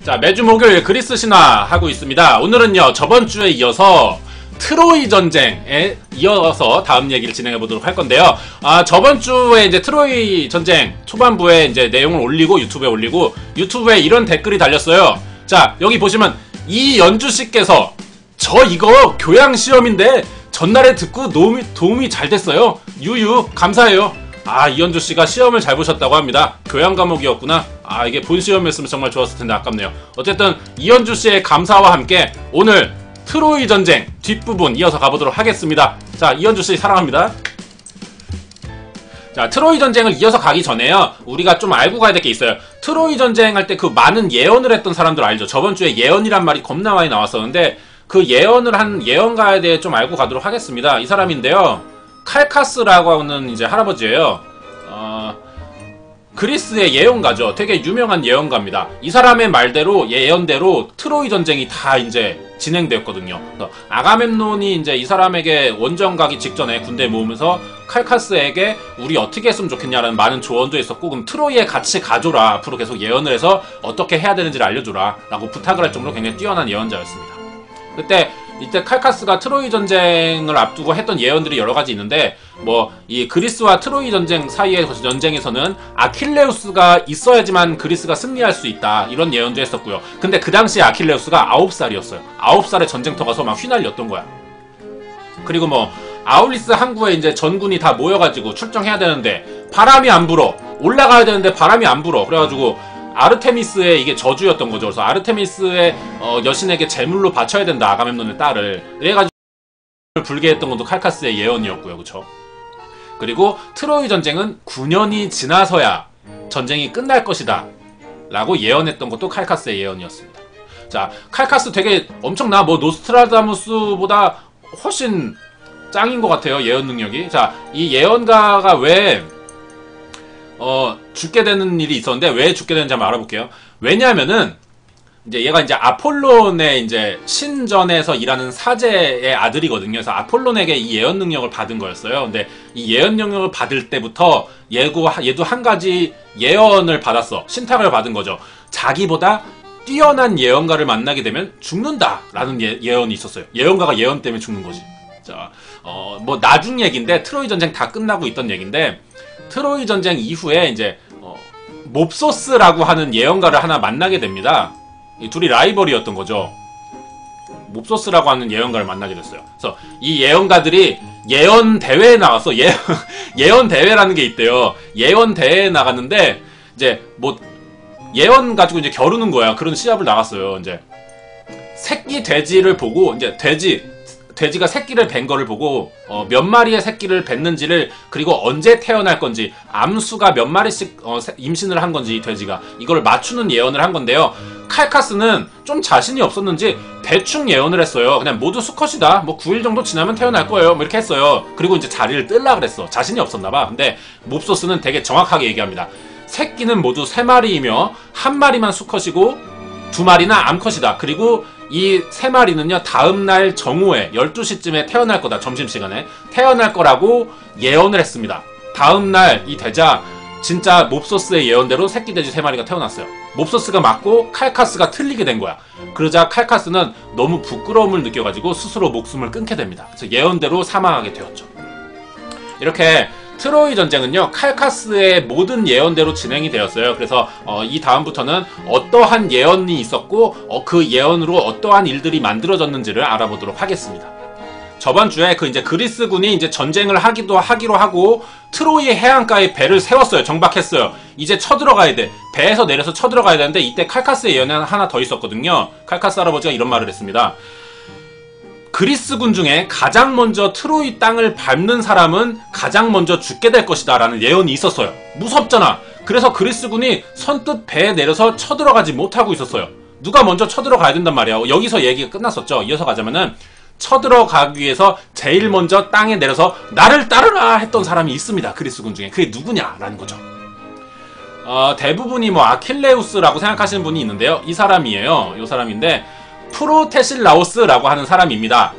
자, 매주 목요일 그리스 신화 하고 있습니다. 오늘은요, 저번주에 이어서 트로이 전쟁에 이어서 다음 얘기를 진행해 보도록 할 건데요. 저번주에 이제 트로이 전쟁 초반부에 이제 내용을 올리고 유튜브에 올리고 유튜브에 이런 댓글이 달렸어요. 자, 여기 보시면 이연주 씨께서 저 이거 교양 시험인데 전날에 듣고 도움이 잘 됐어요. 유유 감사해요. 이연주 씨가 시험을 잘 보셨다고 합니다. 교양 과목이었구나. 이게 본 시험이었으면 정말 좋았을 텐데 아깝네요. 어쨌든 이연주 씨의 감사와 함께 오늘 트로이 전쟁 뒷부분 이어서 가보도록 하겠습니다. 자, 이연주 씨 사랑합니다. 자, 트로이 전쟁을 이어서 가기 전에요, 우리가 좀 알고 가야 될 게 있어요. 트로이 전쟁 할 때 그 많은 예언을 했던 사람들 알죠? 저번주에 예언이란 말이 겁나 많이 나왔었는데 그 예언을 한 예언가에 대해 좀 알고 가도록 하겠습니다. 이 사람인데요, 칼카스라고 하는 이제 할아버지예요. 그리스의 예언가죠. 되게 유명한 예언가입니다. 이 사람의 말대로, 예언대로 트로이 전쟁이 다 이제 진행되었거든요. 아가멤논이 이제 이 사람에게 원정 가기 직전에 군대 모으면서 칼카스에게 우리 어떻게 했으면 좋겠냐라는 많은 조언도 했었고, 그럼 트로이에 같이 가줘라. 앞으로 계속 예언을 해서 어떻게 해야 되는지를 알려줘라. 라고 부탁을 할 정도로 굉장히 뛰어난 예언자였습니다. 이때 칼카스가 트로이 전쟁을 앞두고 했던 예언들이 여러 가지 있는데, 이 그리스와 트로이 전쟁 사이의 전쟁에서는 아킬레우스가 있어야지만 그리스가 승리할 수 있다, 이런 예언도 했었고요. 근데 그 당시에 아킬레우스가 9살이었어요. 9살에 전쟁터 가서 막 휘날렸던 거야. 그리고 아울리스 항구에 이제 전군이 다 모여가지고 출정해야 되는데 바람이 안 불어. 올라가야 되는데 바람이 안 불어. 그래가지고 아르테미스의 이게 저주였던 거죠. 그래서 아르테미스의 여신에게 제물로 바쳐야 된다, 아가멤논의 딸을. 그래가지고 불게 했던 것도 칼카스의 예언이었고요. 그쵸? 그리고 트로이 전쟁은 9년이 지나서야 전쟁이 끝날 것이다 라고 예언했던 것도 칼카스의 예언이었습니다. 자, 칼카스 되게 엄청나. 노스트라다무스보다 훨씬 짱인 것 같아요, 예언 능력이. 자, 이 예언가가 왜 죽게 되는 일이 있었는데, 왜 죽게 되는지 한번 알아볼게요. 왜냐하면은 얘가 이제 아폴론의 이제 신전에서 일하는 사제의 아들이거든요. 그래서 아폴론에게 이 예언 능력을 받은 거였어요. 근데 이 예언 능력을 받을 때부터 얘도 한 가지 예언을 받았어. 신탁을 받은 거죠. 자기보다 뛰어난 예언가를 만나게 되면 죽는다라는 예언이 있었어요. 예언가가 예언 때문에 죽는 거지. 자, 나중 얘기인데, 트로이 전쟁 다 끝나고 있던 얘기인데, 트로이 전쟁 이후에 이제 몹소스라고 하는 예언가를 하나 만나게 됩니다. 이 둘이 라이벌이었던 거죠. 몹소스라고 하는 예언가를 만나게 됐어요. 그래서 이 예언가들이 예언 대회에 나가서 예언 대회라는 게 있대요. 예언 대회에 나갔는데 이제 예언 가지고 이제 겨루는 거야. 그런 시합을 나갔어요. 이제 새끼 돼지를 보고, 이제 돼지가 새끼를 뵌 거를 보고 몇 마리의 새끼를 뱉는지를, 그리고 언제 태어날 건지, 암수가 몇 마리씩 임신을 한 건지, 돼지가 이걸 맞추는 예언을 한 건데요. 칼카스는 좀 자신이 없었는지 대충 예언을 했어요. 그냥 모두 수컷이다, 9일 정도 지나면 태어날 거예요, 이렇게 했어요. 그리고 이제 자리를 뜰라 그랬어. 자신이 없었나봐. 근데 몹소스는 되게 정확하게 얘기합니다. 새끼는 모두 3마리이며 1마리만 수컷이고 2마리는 암컷이다. 그리고 이 3마리는요, 다음날 정오에 12시쯤에 태어날 거다. 점심시간에 태어날 거라고 예언을 했습니다. 다음날 이 되자 진짜 몹소스의 예언대로 새끼 돼지 3마리가 태어났어요. 몹소스가 맞고 칼카스가 틀리게 된 거야. 그러자 칼카스는 너무 부끄러움을 느껴가지고 스스로 목숨을 끊게 됩니다. 그래서 예언대로 사망하게 되었죠. 이렇게 트로이 전쟁은요, 칼카스의 모든 예언대로 진행이 되었어요. 그래서 이 다음부터는 어떠한 예언이 있었고 그 예언으로 어떠한 일들이 만들어졌는지를 알아보도록 하겠습니다. 저번 주에 이제 그리스군이 이제 전쟁을 하기로 하고 트로이 해안가에 배를 세웠어요. 정박했어요. 이제 쳐들어가야 돼. 배에서 내려서 쳐들어가야 되는데, 이때 칼카스의 예언이 하나 더 있었거든요. 칼카스 할아버지가 이런 말을 했습니다. 그리스군 중에 가장 먼저 트로이 땅을 밟는 사람은 가장 먼저 죽게 될 것이다 라는 예언이 있었어요. 무섭잖아. 그래서 그리스군이 선뜻 배에 내려서 쳐들어가지 못하고 있었어요. 누가 먼저 쳐들어가야 된단 말이야. 여기서 얘기가 끝났었죠. 이어서 가자면은, 쳐들어가기 위해서 제일 먼저 땅에 내려서 나를 따르라 했던 사람이 있습니다. 그리스군 중에. 그게 누구냐라는 거죠. 대부분이 아킬레우스라고 생각하시는 분이 있는데요. 이 사람이에요. 이 사람인데, 프로테실라오스라고 하는 사람입니다.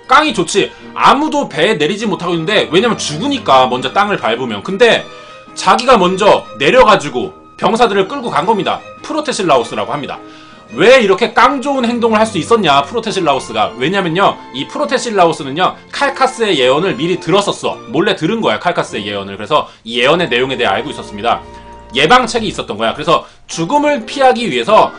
깡이 좋지. 아무도 배에 내리지 못하고 있는데, 왜냐면 죽으니까 먼저 땅을 밟으면. 근데 자기가 먼저 내려가지고 병사들을 끌고 간 겁니다. 프로테실라우스라고 합니다. 왜 이렇게 깡 좋은 행동을 할 수 있었냐, 프로테실라우스가. 왜냐면요, 이 프로테실라우스는요, 칼카스의 예언을 미리 들었었어. 몰래 들은 거야, 칼카스의 예언을. 그래서 이 예언의 내용에 대해 알고 있었습니다. 예방책이 있었던 거야. 그래서 죽음을 피하기 위해서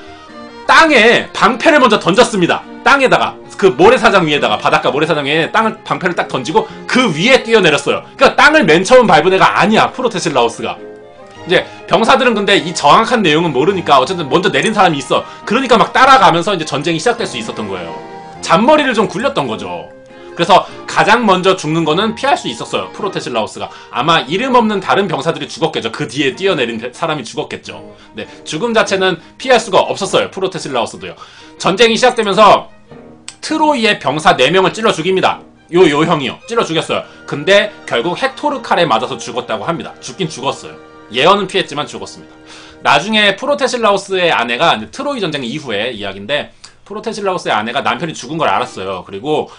땅에 방패를 먼저 던졌습니다. 땅에다가, 그 모래사장 위에다가, 바닷가 모래사장 위에 방패를 딱 던지고 그 위에 뛰어내렸어요. 그러니까 땅을 맨 처음 밟은 애가 아니야, 프로테실라우스가. 이제 병사들은 근데 이 정확한 내용은 모르니까 어쨌든 먼저 내린 사람이 있어. 그러니까 막 따라가면서 이제 전쟁이 시작될 수 있었던 거예요. 잔머리를 좀 굴렸던 거죠. 그래서 가장 먼저 죽는 거는 피할 수 있었어요, 프로테실라우스가. 아마 이름 없는 다른 병사들이 죽었겠죠. 그 뒤에 뛰어내린 사람이 죽었겠죠. 네, 죽음 자체는 피할 수가 없었어요, 프로테실라우스도요. 전쟁이 시작되면서 트로이의 병사 4명을 찔러 죽입니다. 요 형이요, 찔러 죽였어요. 근데 결국 헥토르 칼에 맞아서 죽었다고 합니다. 죽긴 죽었어요. 예언은 피했지만 죽었습니다. 나중에 프로테실라우스의 아내가, 트로이 전쟁 이후의 이야기인데, 프로테실라우스의 아내가 남편이 죽은 걸 알았어요. 그리고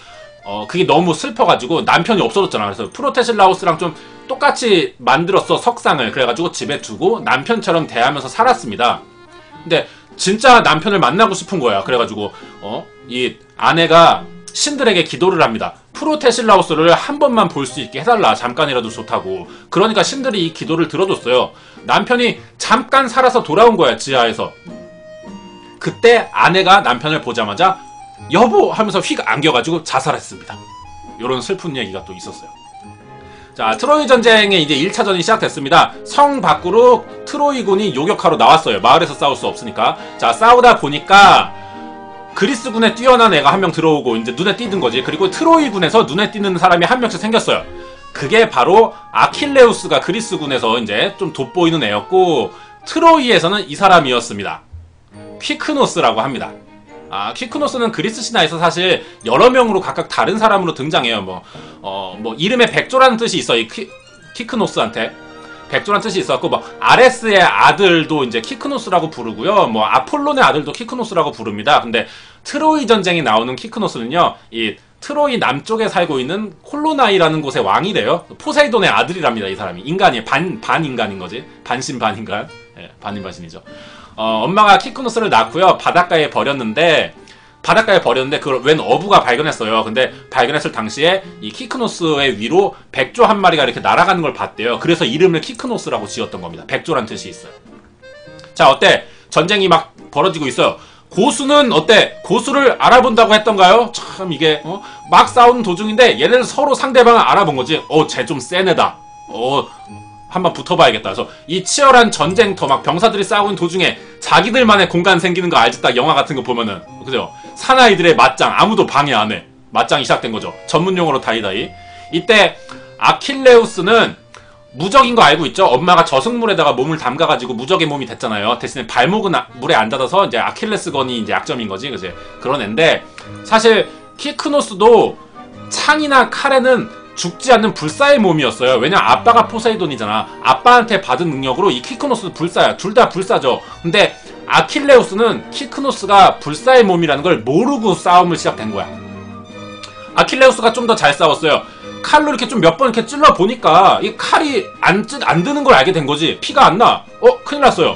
그게 너무 슬퍼가지고 남편이 없어졌잖아. 그래서 프로테실라우스랑 좀 똑같이 만들었어, 석상을. 그래가지고 집에 두고 남편처럼 대하면서 살았습니다. 근데 진짜 남편을 만나고 싶은 거야. 그래가지고 이 아내가 신들에게 기도를 합니다. 프로테실라우스를 한 번만 볼 수 있게 해달라, 잠깐이라도 좋다고. 그러니까 신들이 이 기도를 들어줬어요. 남편이 잠깐 살아서 돌아온 거야, 지하에서. 그때 아내가 남편을 보자마자 여보 하면서 휙 안겨가지고 자살했습니다. 요런 슬픈 얘기가 또 있었어요. 자, 트로이 전쟁의 이제 1차전이 시작됐습니다. 성 밖으로 트로이군이 요격하러 나왔어요. 마을에서 싸울 수 없으니까. 자, 싸우다 보니까 그리스군에 뛰어난 애가 한 명 들어오고 이제 눈에 띄는 거지. 그리고 트로이군에서 눈에 띄는 사람이 한 명씩 생겼어요. 그게 바로 아킬레우스가 그리스군에서 이제 좀 돋보이는 애였고, 트로이에서는 이 사람이었습니다. 퀴크노스라고 합니다. 퀴크노스는 그리스 신화에서 사실 여러 명으로 각각 다른 사람으로 등장해요. 이름에 백조라는 뜻이 있어, 이 퀴크노스한테. 백조라는 뜻이 있었고, 아레스의 아들도 이제 퀴크노스라고 부르고요. 아폴론의 아들도 퀴크노스라고 부릅니다. 근데 트로이 전쟁이 나오는 퀴크노스는요, 이 트로이 남쪽에 살고 있는 콜로나이라는 곳의 왕이 돼요. 포세이돈의 아들이랍니다, 이 사람이. 인간이에요. 반인간인 거지. 반신 반인간. 예, 반인반신이죠. 엄마가 퀴크노스를 낳고요, 바닷가에 버렸는데 그걸 웬 어부가 발견했어요. 근데 발견했을 당시에 이 퀴크노스의 위로 백조 한 마리가 이렇게 날아가는 걸 봤대요. 그래서 이름을 퀴크노스라고 지었던 겁니다. 백조란 뜻이 있어요. 자, 어때? 전쟁이 막 벌어지고 있어요. 고수는 어때? 고수를 알아본다고 했던가요? 참 이게 막 싸우는 도중인데 얘네들 서로 상대방을 알아본 거지. 쟤 좀 센 애다. 한번 붙어봐야겠다. 그래서 이 치열한 전쟁터, 막 병사들이 싸우는 도중에 자기들만의 공간 생기는 거 알지? 딱 영화 같은 거 보면은. 그죠? 사나이들의 맞짱, 아무도 방해 안 해. 맞짱이 시작된 거죠. 전문 용어로 다이다이. 이때 아킬레우스는 무적인 거 알고 있죠? 엄마가 저승물에다가 몸을 담가가지고 무적의 몸이 됐잖아요. 대신에 발목은 물에 안 닿아서 이제 아킬레스건이 이제 약점인 거지. 그치? 그런 앤데, 사실 퀴크노스도 창이나 칼에는 죽지 않는 불사의 몸이었어요. 왜냐면 아빠가 포세이돈이잖아. 아빠한테 받은 능력으로 이 퀴크노스도 불사야. 둘 다 불사죠. 근데 아킬레우스는 퀴크노스가 불사의 몸이라는 걸 모르고 싸움을 시작된 거야. 아킬레우스가 좀 더 잘 싸웠어요. 칼로 이렇게 좀 몇 번 이렇게 찔러 보니까 이 칼이 안 드는 걸 알게 된 거지. 피가 안 나. 큰일 났어요.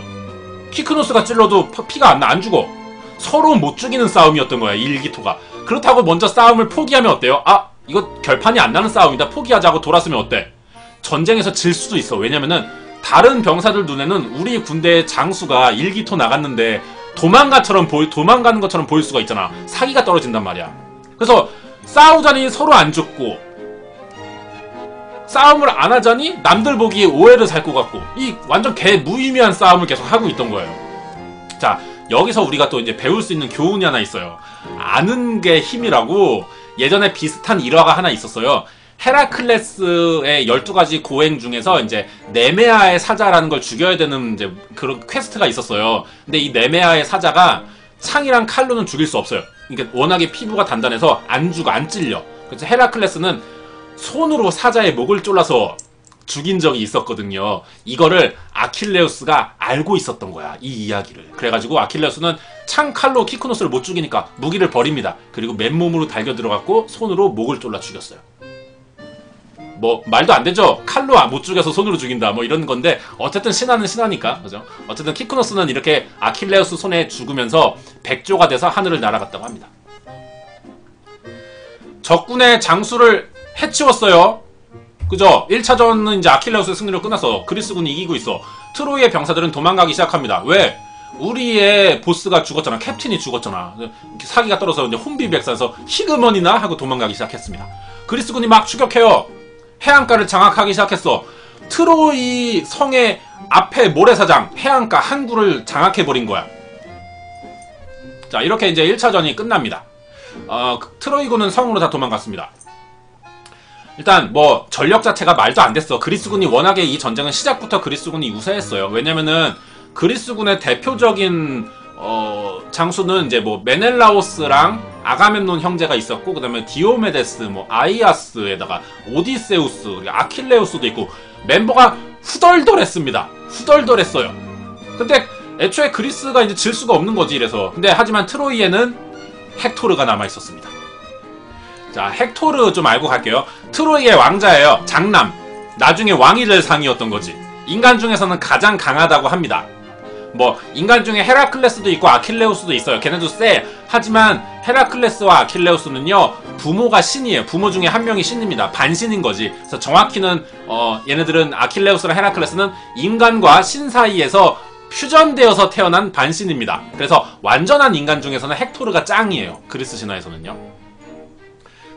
퀴크노스가 찔러도 피가 안 나. 안 죽어. 서로 못 죽이는 싸움이었던 거야, 이 일기토가. 그렇다고 먼저 싸움을 포기하면 어때요? 이거 결판이 안 나는 싸움이다, 포기하자고 돌았으면 어때? 전쟁에서 질 수도 있어. 왜냐면은 다른 병사들 눈에는 우리 군대의 장수가 일기토 나갔는데 도망가는 것처럼 보일 수가 있잖아. 사기가 떨어진단 말이야. 그래서 싸우자니 서로 안 죽고, 싸움을 안 하자니 남들 보기에 오해를 살 것 같고, 이 완전 무의미한 싸움을 계속 하고 있던 거예요. 자, 여기서 우리가 또 이제 배울 수 있는 교훈이 하나 있어요. 아는 게 힘이라고. 예전에 비슷한 일화가 하나 있었어요. 헤라클레스의 12가지 고행 중에서 이제 네메아의 사자라는 걸 죽여야 되는 이제 그런 퀘스트가 있었어요. 근데 이 네메아의 사자가 창이랑 칼로는 죽일 수 없어요. 그러니까 워낙에 피부가 단단해서 안 죽어, 안 찔려. 그래서 헤라클레스는 손으로 사자의 목을 졸라서 죽인 적이 있었거든요. 이거를 아킬레우스가 알고 있었던 거야, 이 이야기를. 그래가지고 아킬레우스는 창칼로 퀴크노스를 못 죽이니까 무기를 버립니다. 그리고 맨몸으로 달겨 들어갔고 손으로 목을 졸라 죽였어요. 뭐 말도 안 되죠. 칼로 못 죽여서 손으로 죽인다 뭐 이런 건데 어쨌든 신하는 신하니까 그죠. 어쨌든 키크노스는 이렇게 아킬레우스 손에 죽으면서 백조가 돼서 하늘을 날아갔다고 합니다. 적군의 장수를 해치웠어요. 그죠? 1차전은 이제 아킬레우스의 승리로 끝났어. 그리스군이 이기고 있어. 트로이의 병사들은 도망가기 시작합니다. 왜? 우리의 보스가 죽었잖아. 캡틴이 죽었잖아. 사기가 떨어서 이제 혼비백산해서 히그머니나 하고 도망가기 시작했습니다. 그리스군이 막 추격해요. 해안가를 장악하기 시작했어. 트로이 성의 앞에 모래사장, 해안가 항구를 장악해버린 거야. 자, 이렇게 이제 1차전이 끝납니다. 트로이군은 성으로 다 도망갔습니다. 일단 뭐 전력 자체가 말도 안 됐어. 그리스군이 워낙에 이 전쟁은 시작부터 그리스군이 우세했어요. 왜냐면은 그리스군의 대표적인 장수는 이제 뭐 메넬라오스랑 아가멤논 형제가 있었고, 그 다음에 디오메데스, 뭐 아이아스에다가 오디세우스, 아킬레우스도 있고 멤버가 후덜덜했습니다. 후덜덜했어요. 근데 애초에 그리스가 이제 질 수가 없는 거지 이래서. 근데 하지만 트로이에는 헥토르가 남아 있었습니다. 자, 헥토르 좀 알고 갈게요. 트로이의 왕자예요. 장남. 나중에 왕이 될 상이었던 거지. 인간 중에서는 가장 강하다고 합니다. 뭐 인간 중에 헤라클레스도 있고 아킬레우스도 있어요. 걔네도 세. 하지만 헤라클레스와 아킬레우스는요 부모가 신이에요. 부모 중에 한 명이 신입니다. 반신인 거지. 그래서 정확히는 얘네들은 아킬레우스랑 헤라클레스는 인간과 신 사이에서 퓨전되어서 태어난 반신입니다. 그래서 완전한 인간 중에서는 헥토르가 짱이에요. 그리스 신화에서는요.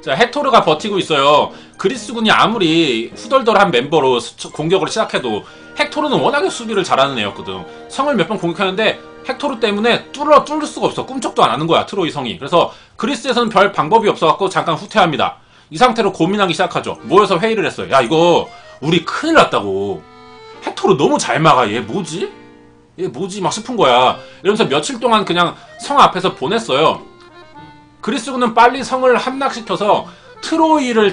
자, 헥토르가 버티고 있어요. 그리스군이 아무리 후덜덜한 멤버로 공격을 시작해도 헥토르는 워낙에 수비를 잘하는 애였거든. 성을 몇 번 공격하는데 헥토르 때문에 뚫을 수가 없어. 꿈쩍도 안 하는 거야, 트로이 성이. 그래서 그리스에서는 별 방법이 없어갖고 잠깐 후퇴합니다. 이 상태로 고민하기 시작하죠. 모여서 회의를 했어요. 야, 이거 우리 큰일 났다고. 헥토르 너무 잘 막아. 얘 뭐지 막 싶은 거야. 이러면서 며칠 동안 그냥 성 앞에서 보냈어요. 그리스군은 빨리 성을 함락시켜서 트로이를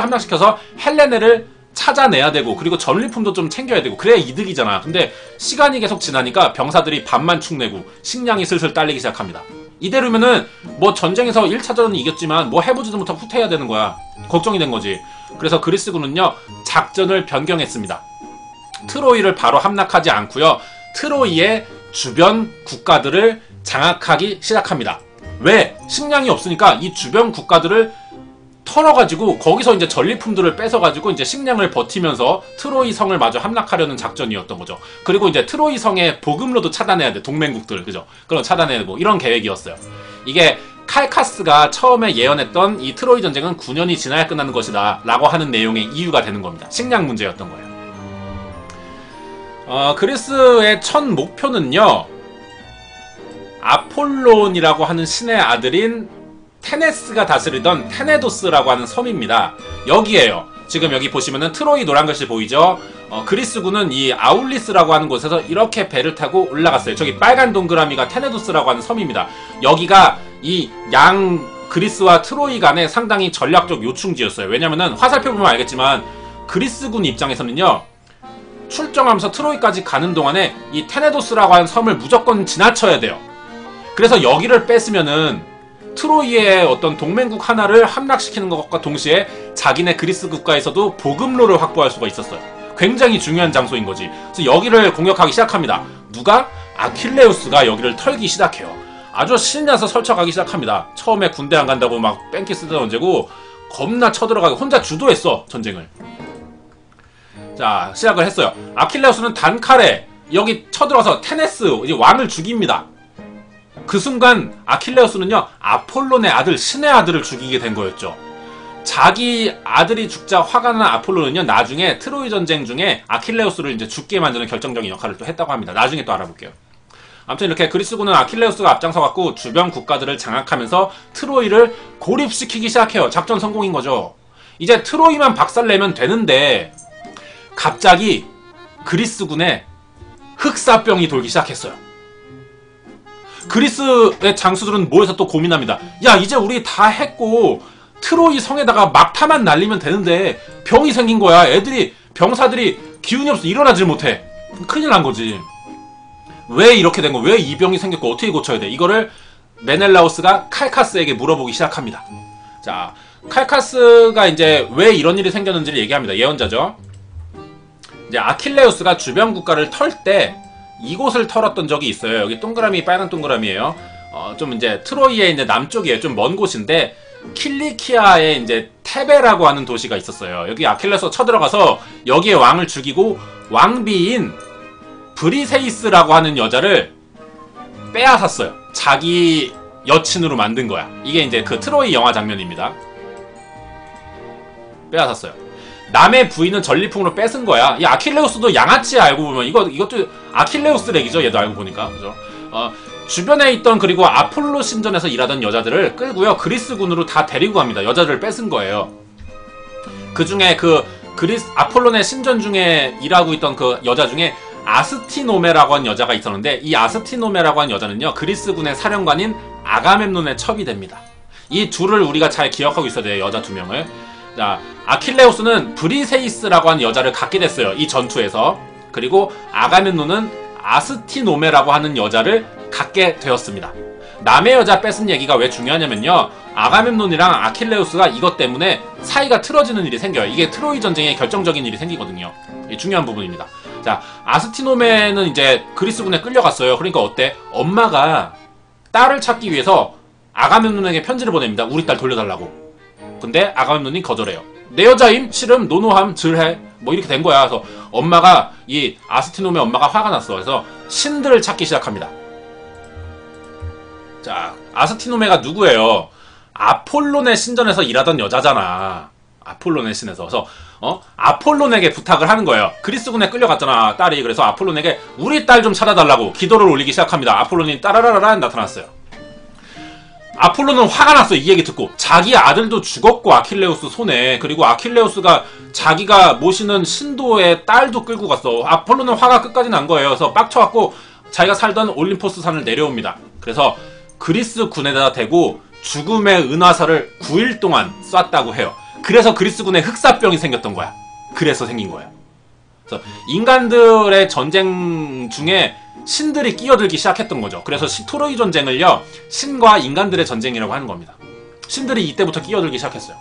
함락시켜서 헬레네를 찾아내야 되고, 그리고 전리품도 좀 챙겨야 되고, 그래야 이득이잖아. 근데 시간이 계속 지나니까 병사들이 밥만 축내고 식량이 슬슬 딸리기 시작합니다. 이대로면은 뭐 전쟁에서 1차전은 이겼지만 뭐 해보지도 못하고 후퇴해야 되는 거야. 걱정이 된 거지. 그래서 그리스군은요 작전을 변경했습니다. 트로이를 바로 함락하지 않고요 트로이의 주변 국가들을 장악하기 시작합니다. 왜? 식량이 없으니까 이 주변 국가들을 털어가지고 거기서 이제 전리품들을 뺏어가지고 이제 식량을 버티면서 트로이 성을 마저 함락하려는 작전이었던 거죠. 그리고 이제 트로이 성의 보급로도 차단해야 돼. 동맹국들, 그죠? 그런 차단해야 되고 이런 계획이었어요. 이게 칼카스가 처음에 예언했던 이 트로이 전쟁은 9년이 지나야 끝나는 것이다 라고 하는 내용의 이유가 되는 겁니다. 식량 문제였던 거예요. 그리스의 첫 목표는요 아폴론이라고 하는 신의 아들인 테네스가 다스리던 테네도스라고 하는 섬입니다. 여기에요. 지금 여기 보시면은 트로이 노란 글씨 보이죠? 그리스군은 이 아울리스라고 하는 곳에서 이렇게 배를 타고 올라갔어요. 저기 빨간 동그라미가 테네도스라고 하는 섬입니다. 여기가 이 그리스와 트로이 간의 상당히 전략적 요충지였어요. 왜냐면은 화살표 보면 알겠지만 그리스군 입장에서는요 출정하면서 트로이까지 가는 동안에 이 테네도스라고 하는 섬을 무조건 지나쳐야 돼요. 그래서 여기를 뺐으면은 트로이의 어떤 동맹국 하나를 함락시키는 것과 동시에 자기네 그리스 국가에서도 보급로를 확보할 수가 있었어요. 굉장히 중요한 장소인 거지. 그래서 여기를 공격하기 시작합니다. 누가? 아킬레우스가 여기를 털기 시작해요. 아주 신나서 설쳐가기 시작합니다. 처음에 군대 안 간다고 막 뺑기 쓰던 언제고 겁나 쳐들어가고 혼자 주도했어 전쟁을. 자, 시작을 했어요. 아킬레우스는 단칼에 여기 쳐들어서 테네스 이제 왕을 죽입니다. 그 순간 아킬레우스는요 아폴론의 아들, 신의 아들을 죽이게 된 거였죠. 자기 아들이 죽자 화가 난 아폴론은요 나중에 트로이 전쟁 중에 아킬레우스를 이제 죽게 만드는 결정적인 역할을 또 했다고 합니다. 나중에 또 알아볼게요. 아무튼 이렇게 그리스군은 아킬레우스가 앞장서갖고 주변 국가들을 장악하면서 트로이를 고립시키기 시작해요. 작전 성공인 거죠. 이제 트로이만 박살내면 되는데 갑자기 그리스군에 흑사병이 돌기 시작했어요. 그리스의 장수들은 모여서 또 고민합니다. 야, 이제 우리 다 했고 트로이 성에다가 막타만 날리면 되는데 병이 생긴 거야. 병사들이 기운이 없어 일어나질 못해. 큰일 난 거지. 왜 이렇게 된 거야? 왜 이 병이 생겼고 어떻게 고쳐야 돼? 이거를 메넬라우스가 칼카스에게 물어보기 시작합니다. 자, 칼카스가 이제 왜 이런 일이 생겼는지를 얘기합니다. 예언자죠. 이제 아킬레우스가 주변 국가를 털 때 이곳을 털었던 적이 있어요. 여기 동그라미, 빨간 동그라미에요. 좀 이제 트로이의 이제 남쪽이에요. 좀 먼 곳인데 킬리키아에 이제 테베라고 하는 도시가 있었어요. 여기 아킬레우스가 쳐들어가서 여기에 왕을 죽이고 왕비인 브리세이스라고 하는 여자를 빼앗았어요. 자기 여친으로 만든 거야. 이게 이제 그 트로이 영화 장면입니다. 빼앗았어요. 남의 부인은 전리품으로 뺏은 거야. 이 아킬레우스도 양아치 알고 보면 이것도 아킬레우스 렉이죠. 얘도 알고 보니까 그죠? 주변에 있던 그리고 아폴로 신전에서 일하던 여자들을 끌고요 그리스군으로 다 데리고 갑니다. 여자들을 뺏은 거예요. 그 중에 아폴론의 신전 중에 일하고 있던 그 여자 중에 아스티노메라고 하는 여자가 있었는데 이 아스티노메라고 하는 여자는요 그리스군의 사령관인 아가멤논의 첩이 됩니다. 이 둘을 우리가 잘 기억하고 있어야 돼요. 여자 두 명을. 자, 아킬레우스는 브리세이스라고 하는 여자를 갖게 됐어요. 이 전투에서. 그리고 아가멤논은 아스티노메라고 하는 여자를 갖게 되었습니다. 남의 여자 뺏은 얘기가 왜 중요하냐면요. 아가멤논이랑 아킬레우스가 이것 때문에 사이가 틀어지는 일이 생겨요. 이게 트로이 전쟁에 결정적인 일이 생기거든요. 이게 중요한 부분입니다. 자, 아스티노메는 이제 그리스군에 끌려갔어요. 그러니까 어때? 엄마가 딸을 찾기 위해서 아가멤논에게 편지를 보냅니다. 우리 딸 돌려달라고. 근데 아가멤논이 거절해요. 내 여자임, 싫음, 노노함, 질해. 뭐 이렇게 된 거야. 그래서 엄마가 이 아스티노메 엄마가 화가 났어. 그래서 신들을 찾기 시작합니다. 자, 아스티노메가 누구예요? 아폴론의 신전에서 일하던 여자잖아. 아폴론의 신에서. 그래서 아폴론에게 부탁을 하는 거예요. 그리스군에 끌려갔잖아, 딸이. 그래서 아폴론에게 우리 딸 좀 찾아달라고 기도를 올리기 시작합니다. 아폴론이 따라라라라 나타났어요. 아폴론은 화가 났어. 이 얘기 듣고. 자기 아들도 죽었고 아킬레우스 손에. 그리고 아킬레우스가 자기가 모시는 신도의 딸도 끌고 갔어. 아폴론은 화가 끝까지 난 거예요. 그래서 빡쳐갖고 자기가 살던 올림포스 산을 내려옵니다. 그래서 그리스 군에다 대고 죽음의 은화살을 9일 동안 쐈다고 해요. 그래서 그리스군에 흑사병이 생겼던 거야. 그래서 생긴 거야. 그래서 인간들의 전쟁 중에 신들이 끼어들기 시작했던 거죠. 그래서 트로이 전쟁을요 신과 인간들의 전쟁이라고 하는 겁니다. 신들이 이때부터 끼어들기 시작했어요.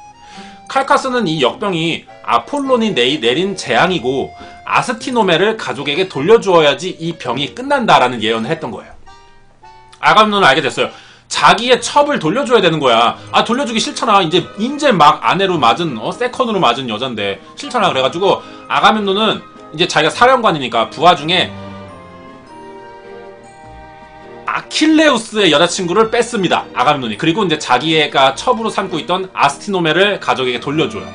칼카스는 이 역병이 아폴론이 내린 재앙이고 아스티노메를 가족에게 돌려주어야지 이 병이 끝난다라는 예언을 했던 거예요. 아가멤논은 알게 됐어요. 자기의 첩을 돌려줘야 되는 거야. 아, 돌려주기 싫잖아. 이제 막 아내로 맞은 세컨으로 맞은 여잔데 싫잖아. 그래가지고 아가멤논은 이제 자기가 사령관이니까 부하 중에 아킬레우스의 여자친구를 뺐습니다. 아가멤논이. 그리고 이제 자기가 첩으로 삼고 있던 아스티노메를 가족에게 돌려줘요.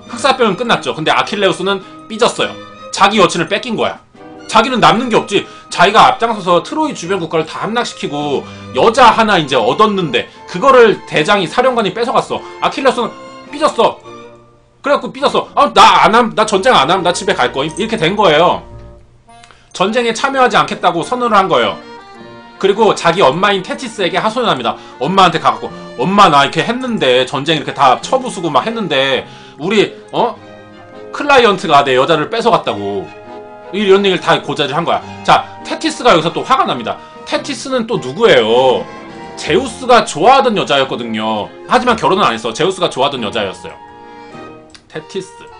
흑사병은 끝났죠. 근데 아킬레우스는 삐졌어요. 자기 여친을 뺏긴 거야. 자기는 남는 게 없지. 자기가 앞장서서 트로이 주변 국가를 다 함락시키고 여자 하나 이제 얻었는데 그거를 대장이 사령관이 뺏어갔어. 아킬레우스는 삐졌어. 그래갖고 삐졌어. 나 안 함. 나 전쟁 안 함. 나 집에 갈 거임. 이렇게 된 거예요. 전쟁에 참여하지 않겠다고 선언을 한 거예요. 그리고 자기 엄마인 테티스에게 하소연을 합니다. 엄마한테 가갖고 엄마 나 이렇게 했는데 전쟁 이렇게 다 처부수고 막 했는데 우리 클라이언트가 내 여자를 뺏어갔다고 이런 얘기를 다 고자질 한 거야. 자, 테티스가 여기서 또 화가 납니다. 테티스는 또 누구예요? 제우스가 좋아하던 여자였거든요. 하지만 결혼은 안 했어. 제우스가 좋아하던 여자였어요. 테티스입니다.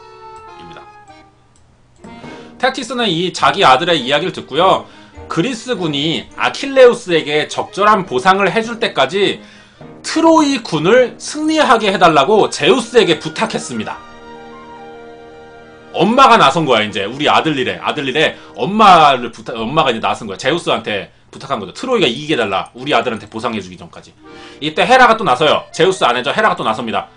테티스는 이 자기 아들의 이야기를 듣고요. 그리스군이 아킬레우스에게 적절한 보상을 해줄 때까지 트로이 군을 승리하게 해달라고 제우스에게 부탁했습니다. 엄마가 나선 거야. 이제 우리 아들 일에 엄마가 이제 나선 거야. 제우스한테 부탁한 거죠. 트로이가 이기게 해달라. 우리 아들한테 보상해주기 전까지. 이때 헤라가 또 나서요. 제우스 아내죠. 헤라가 또 나섭니다.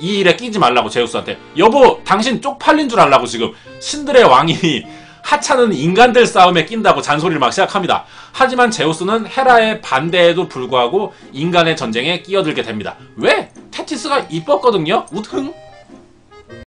이 일에 끼지 말라고 제우스한테. 여보, 당신 쪽팔린 줄 알라고 지금 신들의 왕이 하찮은 인간들 싸움에 낀다고 잔소리를 막 시작합니다. 하지만 제우스는 헤라의 반대에도 불구하고 인간의 전쟁에 끼어들게 됩니다. 왜? 테티스가 이뻤거든요. 우등.